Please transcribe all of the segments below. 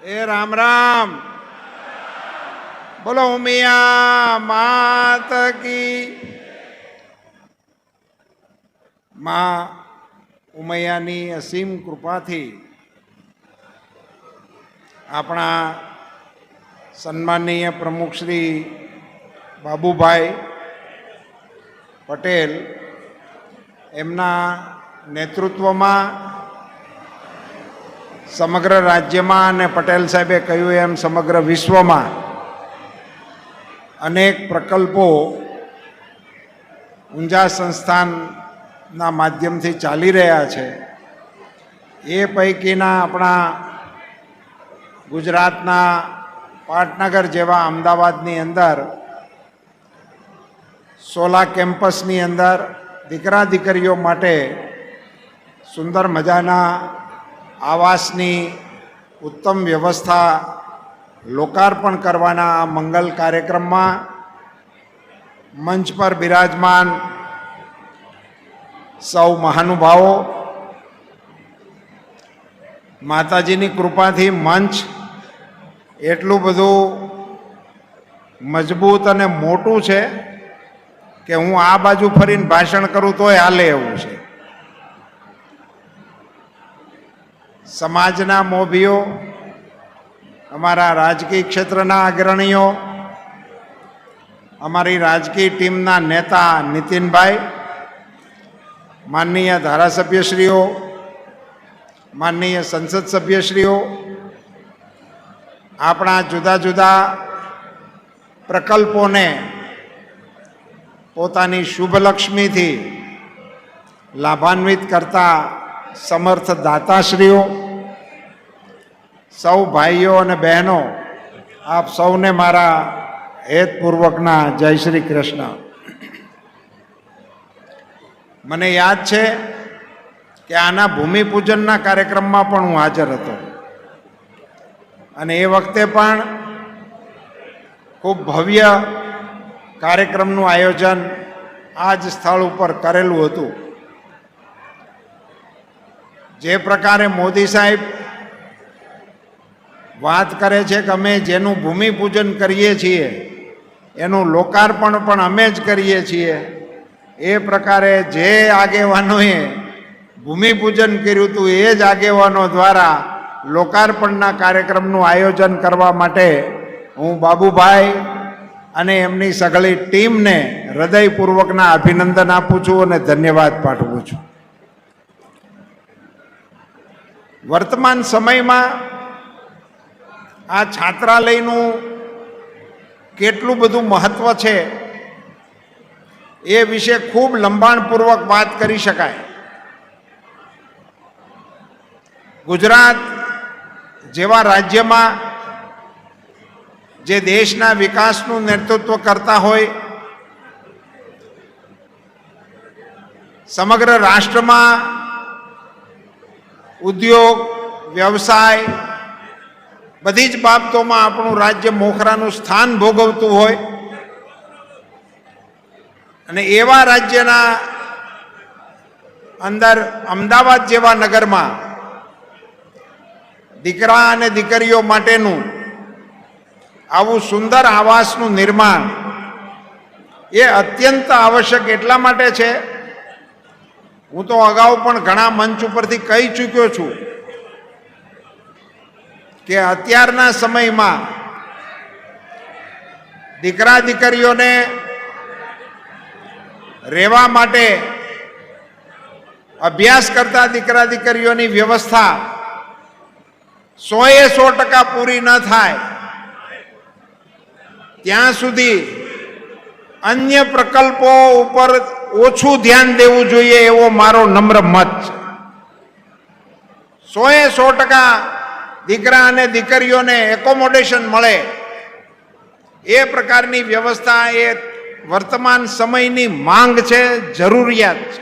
એ રામ રામ બોલો ઉમિયા માત કી માં ઉમૈયાની અસીમ કૃપાથી આપણા સન્માનીય પ્રમુખ શ્રી બાબુભાઈ પટેલ એમના નેતૃત્વમાં સમગ્ર રાજ્યમાં અને પટેલ સાહેબે કહ્યું એમ સમગ્ર વિશ્વમાં અનેક પ્રકલ્પો ઊંઝા સંસ્થાનના માધ્યમથી ચાલી રહ્યા છે. એ પૈકીના આપણા ગુજરાતના પાટનગર જેવા અમદાવાદની અંદર સોલા કેમ્પસની અંદર દીકરા દીકરીઓ માટે સુંદર મજાના આવાસની ઉત્તમ વ્યવસ્થા લોકાર્પણ કરવાના મંગલ કાર્યક્રમમાં મંચ પર બિરાજમાન સૌ મહાનુભાવો, માતાજીની કૃપાથી મંચ એટલું બધું મજબૂત અને મોટું છે કે હું આ બાજુ ફરીને ભાષણ કરું તોય હાલે એવું છે. સમાજના મોભીઓ, અમારા રાજકીય ક્ષેત્રના અગ્રણીઓ, અમારી રાજકીય ટીમના નેતા નીતિનભાઈ, માનનીય ધારાસભ્યશ્રીઓ, માનનીય સંસદ સભ્યશ્રીઓ, આપણા જુદા જુદા પ્રકલ્પોને પોતાની શુભલક્ષ્મીથી લાભાન્વિત કરતા સમર્થ દાતાશ્રીઓ, સૌ ભાઈઓ અને બહેનો, આપ સૌને મારા હેતપૂર્વકના જય શ્રી કૃષ્ણ. મને યાદ છે કે આના ભૂમિપૂજનના કાર્યક્રમમાં પણ હું હાજર હતો અને એ વખતે પણ ખૂબ ભવ્ય કાર્યક્રમનું આયોજન આ જ સ્થળ ઉપર કરેલું હતું. જે પ્રકારે મોદી સાહેબ વાત કરે છે કે અમે જેનું ભૂમિપૂજન કરીએ છીએ એનું લોકાર્પણ પણ અમે જ કરીએ છીએ, એ પ્રકારે જે આગેવાનોએ ભૂમિપૂજન કર્યું હતું એ જ આગેવાનો દ્વારા લોકાર્પણના કાર્યક્રમનું આયોજન કરવા માટે હું બાબુભાઈ અને એમની સઘળી ટીમને હૃદયપૂર્વકના અભિનંદન આપું છું અને ધન્યવાદ પાઠવું છું. વર્તમાન સમયમાં આ છાત્રાલયનું કેટલું બધું મહત્વ છે એ વિશે ખૂબ લંબાણપૂર્વક વાત કરી શકાય. ગુજરાત જેવા રાજ્યમાં જે દેશના વિકાસનું નેતૃત્વ કરતા હોય, સમગ્ર રાષ્ટ્રમાં ઉદ્યોગ, વ્યવસાય, બધી જ બાબતોમાં આપણું રાજ્ય મોખરાનું સ્થાન ભોગવતું હોય અને એવા રાજ્યના અંદર અમદાવાદ જેવા નગરમાં દીકરા અને દીકરીઓ માટેનું આવું સુંદર આવાસનું નિર્માણ એ અત્યંત આવશ્યક એટલા માટે છે. હું તો અગાઉ પણ ઘણા મંચ ઉપરથી કહી ચૂક્યો છું કે અત્યારના સમયમાં દીકરા દીકરીઓને રહેવા માટે, અભ્યાસ કરતા દીકરા દીકરીઓની વ્યવસ્થા 100% પૂરી ન થાય ત્યાં સુધી અન્ય પ્રકલ્પો ઉપર ઓછું ધ્યાન દેવું જોઈએ એવો મારો નમ્ર મત છે. 100% દીકરા અને દીકરીઓને એકોમોડેશન મળે એ પ્રકારની વ્યવસ્થા એ વર્તમાન સમયની માંગ છે, જરૂરિયાત છે.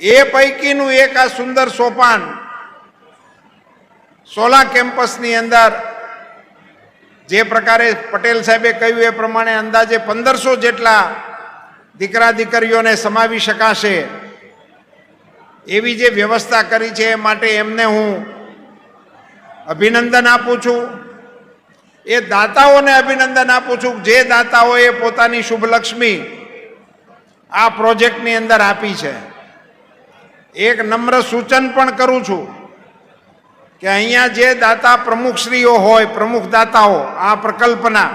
એ પૈકીનું એક આ સુંદર સોપાન સોલા કેમ્પસની અંદર જે પ્રકારે પટેલ સાહેબે કહ્યું એ પ્રમાણે અંદાજે 1500 જેટલા દીકરા દીકરીઓને સમાવી શકાશે એવી જે વ્યવસ્થા કરી છે એ માટે એમને હું અભિનંદન આપું છું. એ દાતાઓને અભિનંદન આપું છું જે દાતાઓએ પોતાની શુભલક્ષ્મી આ પ્રોજેક્ટની અંદર આપી છે. એક નમ્ર સૂચન પણ કરું છું કે અહીંયા જે દાતા પ્રમુખશ્રીઓ હોય, પ્રમુખ દાતાઓ આ પ્રકલ્પના,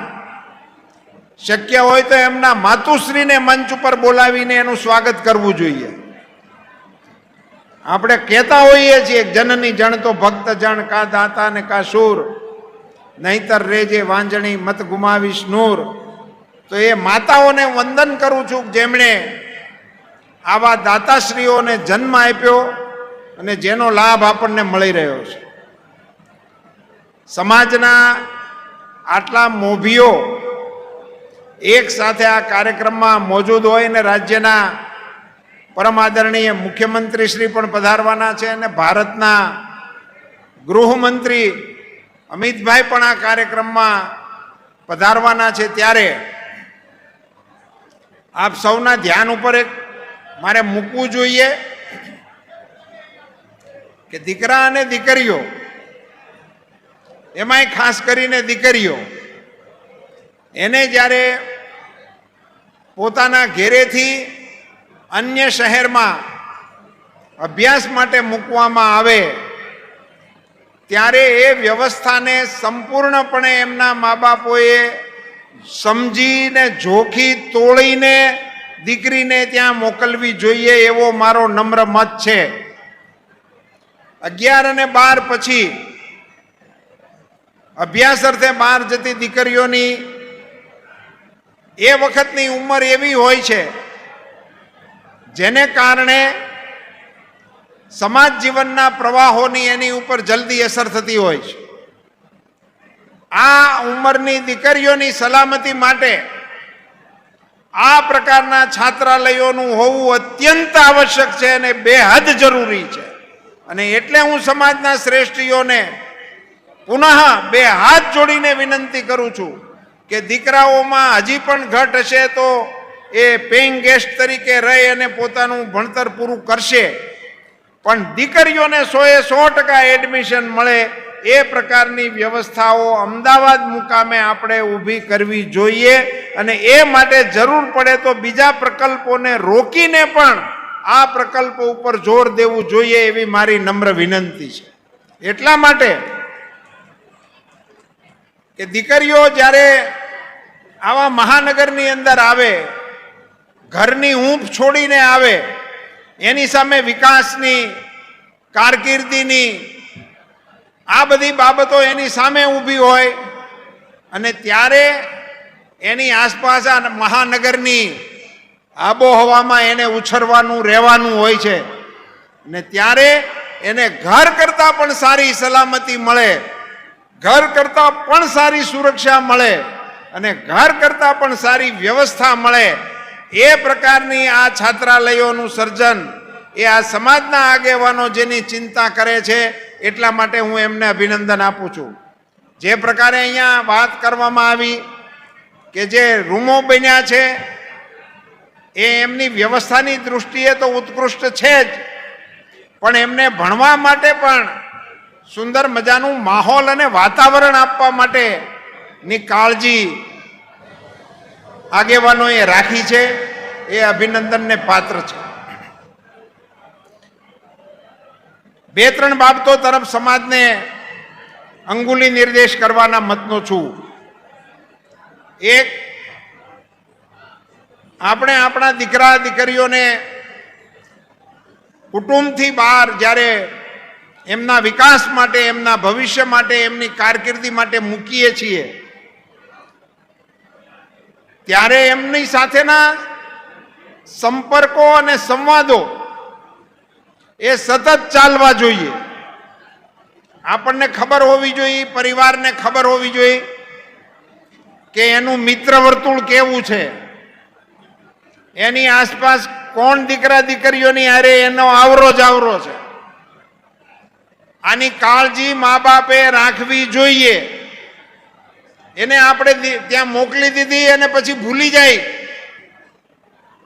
શક્ય હોય તો એમના માતુશ્રીને મંચ ઉપર બોલાવીને એનું સ્વાગત કરવું જોઈએ. આપણે કહેતા હોઈએ છીએ જનની જણ તો ભક્ત જણ, કા દાતા ને કા શૂર, નહીતર રેજે વાંજણી મત ગુમાવીશ નૂર. તો એ માતાઓને વંદન કરું છું જેમણે આવા દાતાશ્રીઓને જન્મ આપ્યો અને જેનો લાભ આપણને મળી રહ્યો છે. સમાજના આટલા મોભીઓ એક સાથે આ કાર્યક્રમમાં મોજૂદ હોય ને રાજ્યના પરમ આદરણીય મુખ્યમંત્રી શ્રી પણ પધારવાના છે અને ભારતના ગૃહમંત્રી અમિતભાઈ પણ આ કાર્યક્રમમાં પધારવાના છે. ત્યારે આપ સૌના ધ્યાન ઉપર એક મારે મૂકવું જોઈએ કે દીકરા અને દીકરીઓ, એમાંય ખાસ કરીને દીકરીઓ, એને જ્યારે પોતાના ઘેરેથી અન્ય શહેરમાં અભ્યાસ માટે મૂકવામાં આવે ત્યારે એ વ્યવસ્થાને સંપૂર્ણપણે એમના મા બાપોએ સમજીને જોખી તોડીને દીકરીને ત્યાં મોકલવી જોઈએ એવો મારો નમ્ર મત છે. 11 અને 12 પછી અભ્યાસ અર્થે બહાર જતી દીકરીઓની એ વખતની ઉંમર એવી હોય છે જેને કારણે સમાજ જીવનના પ્રવાહોની એની ઉપર જલ્દી અસર થતી હોય છે. આ ઉંમરની દીકરીઓની સલામતી માટે આ પ્રકારના છાત્રાલયોનું હોવું અત્યંત આવશ્યક છે અને બેહદ જરૂરી છે. અને એટલે હું સમાજના શ્રેષ્ઠીઓને પુનઃ બે હાથ જોડીને વિનંતી કરું છું કે દીકરાઓમાં હજી પણ ઘટ હશે તો એ પેઇંગ ગેસ્ટ તરીકે રહી અને પોતાનું ભણતર પૂરું કરશે, પણ દીકરીઓને 100% એડમિશન મળે એ પ્રકારની વ્યવસ્થાઓ અમદાવાદ મુકામે આપણે ઊભી કરવી જોઈએ. અને એ માટે જરૂર પડે તો બીજા પ્રકલ્પોને રોકીને પણ આ પ્રકલ્પ ઉપર જોર દેવું જોઈએ એવી મારી નમ્ર વિનંતી છે. એટલા માટે કે દીકરીઓ જ્યારે આવા મહાનગરની અંદર આવે, ઘરની ઊંઘ છોડીને આવે, એની સામે વિકાસની, કારકિર્દીની આ બધી બાબતો એની સામે ઊભી હોય અને ત્યારે એની આસપાસ આ મહાનગરની આબોહવામાં એને ઉછરવાનું રહેવાનું હોય છે અને ત્યારે એને ઘર કરતાં પણ સારી સલામતી મળે, ઘર કરતાં પણ સારી સુરક્ષા મળે અને ઘર કરતાં પણ સારી વ્યવસ્થા મળે એ પ્રકારની આ છાત્રાલયોનું સર્જન એ આ સમાજના આગેવાનો જેની ચિંતા કરે છે એટલા માટે હું એમને અભિનંદન આપું છું. જે પ્રકારે અહીંયા વાત કરવામાં આવી કે જે રૂમો બન્યા છે એ એમની વ્યવસ્થાની દૃષ્ટિએ તો ઉત્કૃષ્ટ છે જ, પણ એમને ભણવા માટે પણ સુંદર મજાનું માહોલ અને વાતાવરણ આપવા માટેની કાળજી આગેવાનોએ રાખી છે એ અભિનંદનને પાત્ર છે. 2-3 બાબતો તરફ સમાજને અંગુલી નિર્દેશ કરવાના મતનો છું. એક, આપણે આપણા દીકરા દીકરીઓને કુટુંબથી બહાર જ્યારે એમના વિકાસ માટે, એમના ભવિષ્ય માટે, એમની કારકિર્દી માટે મૂકીએ છીએ ત્યારે એમની સાથેના સંપર્કો અને સંવાદો એ સતત ચાલવા જોઈએ. આપણને ખબર હોવી જોઈએ, પરિવારને ખબર હોવી જોઈએ કે એનું મિત્ર વર્તુળ કેવું છે, એની આસપાસ કોણ દીકરા દીકરીઓની હારે એનો આવરો જાવરો છે. આની કાળજી મા બાપે રાખવી જોઈએ. એને આપણે ત્યાં મોકલી દીધી અને પછી ભૂલી જાય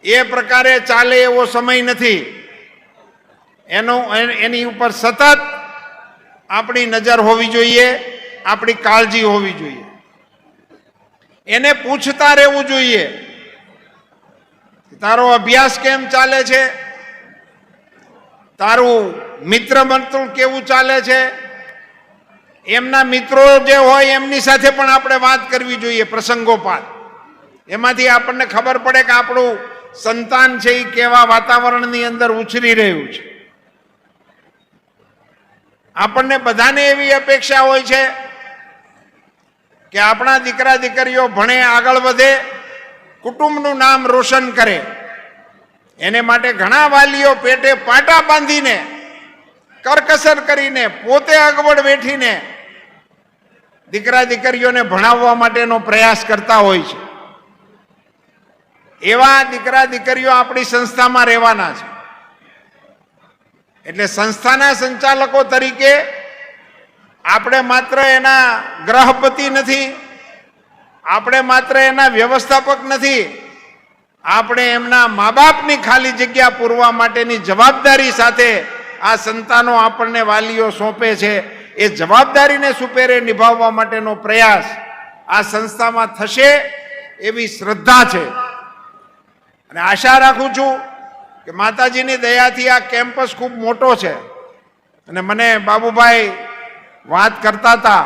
એ પ્રકારે ચાલે એવો સમય નથી. એની ઉપર સતત આપણી નજર હોવી જોઈએ, આપણી કાળજી હોવી જોઈએ. એને પૂછતા રહેવું જોઈએ, તારો અભ્યાસ કેમ ચાલે છે, તારું મિત્ર મંડળ કેવું ચાલે છે. એમના મિત્રો જે હોય એમની સાથે પણ આપણે વાત કરવી જોઈએ પ્રસંગોપાત. એમાંથી આપણને ખબર પડે કે આપણું સંતાન છે એ કેવા વાતાવરણની અંદર ઉછરી રહ્યું છે. આપણને બધાને એવી અપેક્ષા હોય છે કે આપણા દીકરા દીકરીઓ ભણે, આગળ વધે, કુટુંબનું નામ રોશન કરે. એને માટે ઘણા વાલીઓ પેટે પાટા બાંધીને, કરકસર કરીને, પોતે અગવડ વેઠીને દીકરા દીકરીઓને ભણાવવા માટેનો પ્રયાસ કરતા હોય છે. એવા દીકરા દીકરીઓ આપણી સંસ્થામાં રહેવાના છે. એટલે સંસ્થાના સંચાલકો તરીકે આપણે માત્ર એના ગ્રહપતિ નથી, આપણે માત્ર એના વ્યવસ્થાપક નથી, આપણે એમના મા બાપની ખાલી જગ્યા પૂરવા માટેની જવાબદારી સાથે આ સંતાનો આપણને વાલીઓ સોંપે છે. એ જવાબદારીને સુપેરે નિભાવવા માટેનો પ્રયાસ આ સંસ્થામાં થશે એવી શ્રદ્ધા છે. અને આશા રાખું છું કે માતાજીની દયાથી આ કેમ્પસ ખૂબ મોટો છે. અને મને બાબુભાઈ વાત કરતા હતા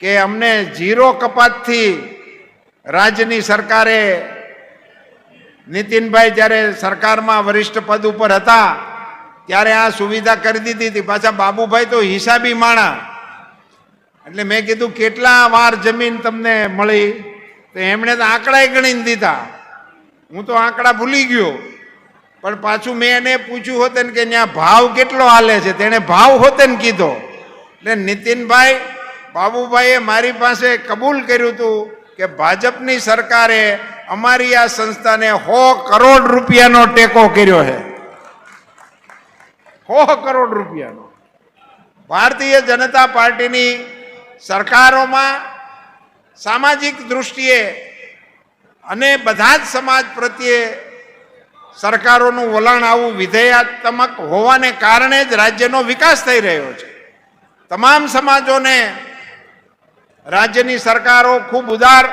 કે અમને 0 કપાતથી રાજ્યની સરકારે, નીતિનભાઈ જ્યારે સરકારમાં વરિષ્ઠ પદ ઉપર હતા ત્યારે આ સુવિધા કરી દીધી હતી. પાછા બાબુભાઈ તો હિસાબી માણા. એટલે મેં કીધું કેટલા વાર જમીન તમને મળી? તો એમણે તો આંકડા ગણીને દીધા. હું તો આંકડા ભૂલી ગયો, પણ પાછું મેં એને પૂછ્યું હોત ને કે ત્યાં ભાવ કેટલો હાલે છે, તેણે ભાવ હોતે ને કીધો. એટલે નીતિનભાઈ, બાબુભાઈએ મારી પાસે કબૂલ કર્યું હતું કે ભાજપની સરકારે અમારી આ સંસ્થાને 100 કરોડ રૂપિયાનો ટેકો કર્યો છે. 100 કરોડ રૂપિયાનો. ભારતીય જનતા પાર્ટીની સરકારોમાં સામાજિક દૃષ્ટિએ અને બધા જ સમાજ પ્રત્યે સરકારોનું વલણ આવું વિધેયાત્મક હોવાને કારણે જ રાજ્યનો વિકાસ થઈ રહ્યો છે. તમામ સમાજોને રાજ્યની સરકારો ખૂબ ઉદાર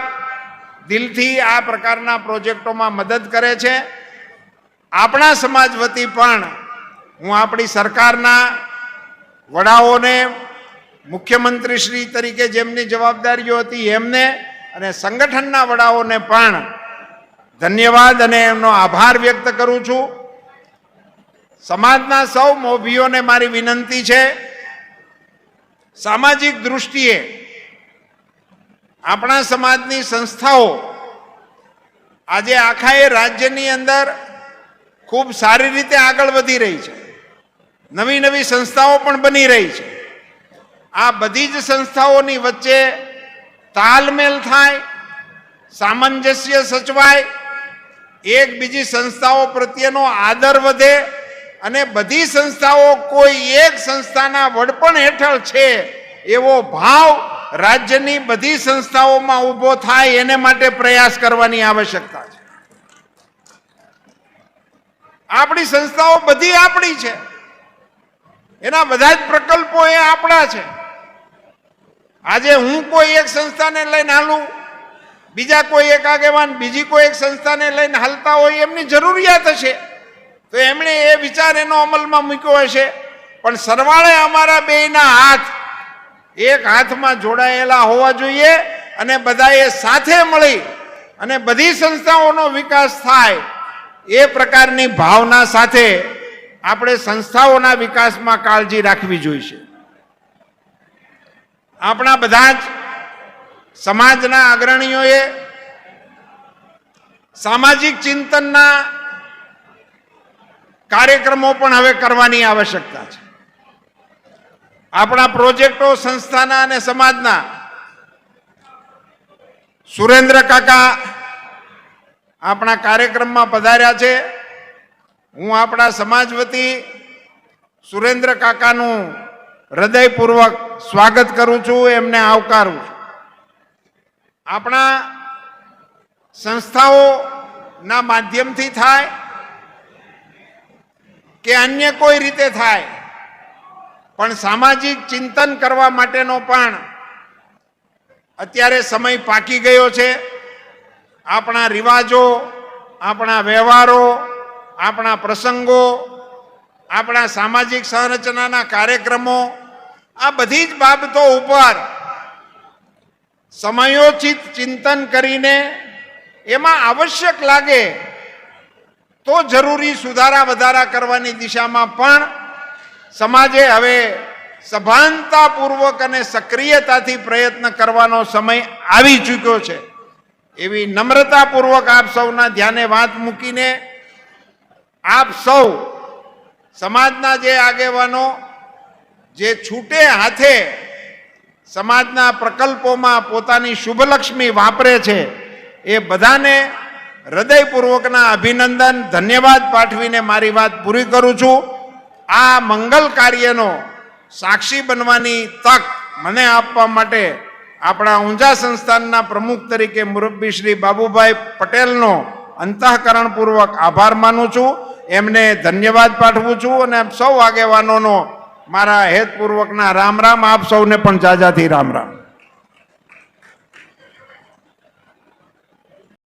દિલથી આ પ્રકારના પ્રોજેક્ટોમાં મદદ કરે છે. આપણા સમાજ વતી પણ હું આપણી સરકારના વડાઓને, મુખ્યમંત્રી શ્રી તરીકે જેમની જવાબદારીઓ હતી એમને, અને સંગઠનના વડાઓને પણ ધન્યવાદ અને એમનો આભાર વ્યક્ત કરું છું. સમાજના સૌ મોભીઓને મારી વિનંતી છે, સામાજિક દૃષ્ટિએ આપણા સમાજની સંસ્થાઓ આજે આખા રાજ્યની અંદર ખૂબ સારી રીતે આગળ વધી રહી છે. નવી નવી સંસ્થાઓ પણ બની રહી છે. આ બધી જ સંસ્થાઓની વચ્ચે તાલમેલ થાય, સામંજસ્ય સચવાય, એક બીજી સંસ્થાઓ પ્રત્યેનો આદર વધે અને બધી સંસ્થાઓ કોઈ એક સંસ્થાના વડપણ હેઠળ છે એવો ભાવ રાજ્યની બધી સંસ્થાઓમાં ઊભો થાય, એને માટે પ્રયાસ કરવાની આવશ્યકતા છે. આપણી સંસ્થાઓ બધી આપણી છે, એના બધા જ પ્રકલ્પો એ આપણા છે. આજે હું કોઈ એક સંસ્થાને લઈને હાલું, બીજા કોઈ એક આગેવાન બીજી કોઈ એક સંસ્થાને લઈને હાલતા હોય, એમની જરૂરિયાત હશે તો એમણે એ વિચાર એનો અમલમાં મૂક્યો હશે. પણ સરવાળે અમારા બેયના હાથ એક હાથમાં જોડાયેલા હોવા જોઈએ અને બધાએ સાથે મળી અને બધી સંસ્થાઓનો વિકાસ થાય એ પ્રકારની ભાવના સાથે આપણે સંસ્થાઓના વિકાસમાં કાળજી રાખવી જોઈશે. આપણા બધા જ સમાજના અગ્રણીઓએ સામાજિક ચિંતનના કાર્યક્રમો પણ હવે કરવાની આવશ્યકતા છે. આપણા પ્રોજેક્ટો સંસ્થાના અને સમાજના સુરેન્દ્ર કાકા આપણા કાર્યક્રમમાં પધાર્યા છે. હું આપણા સમાજ વતી સુરેન્દ્ર કાકાનું હૃદયપૂર્વક સ્વાગત કરું છું, એમને આવકારું છું. આપણા સંસ્થાઓના માધ્યમથી થાય કે અન્ય કોઈ રીતે થાય, પણ સામાજિક ચિંતન કરવા માટેનો પણ અત્યારે સમય પાકી ગયો છે. આપણા રિવાજો, આપણા વ્યવહારો, આપણા પ્રસંગો, આપણા સામાજિક સંરચનાના કાર્યક્રમો, આ બધી જ બાબતો ઉપર સમયોચિત ચિંતન કરીને એમાં આવશ્યક લાગે તો જરૂરી સુધારા વધારા કરવાની દિશામાં પણ સમાજે હવે સભાનતાપૂર્વક અને સક્રિયતાથી પ્રયત્ન કરવાનો સમય આવી ચૂક્યો છે. એવી નમ્રતાપૂર્વક આપ સૌના ધ્યાને વાત મૂકીને આપ સૌ સમાજના જે આગેવાનો જે છૂટે હાથે સમાજના પ્રકલ્પોમાં પોતાની શુભલક્ષ્મી વાપરે છે એ બધાને હૃદયપૂર્વકના અભિનંદન, ધન્યવાદ પાઠવીને મારી વાત પૂરી કરું છું. આ મંગલ કાર્યનો સાક્ષી બનવાની તક મને આપવા માટે આપણા ઊંઝા સંસ્થાનના પ્રમુખ તરીકે મુરબ્બી શ્રી બાબુભાઈ પટેલનો અંતઃકરણપૂર્વક આભાર માનું છું. એમને ધન્યવાદ પાઠવું છું અને સૌ આગેવાનોનો મારા હેતપૂર્વકના રામ રામ. આપ સૌને પણ જાજાથી રામ રામ.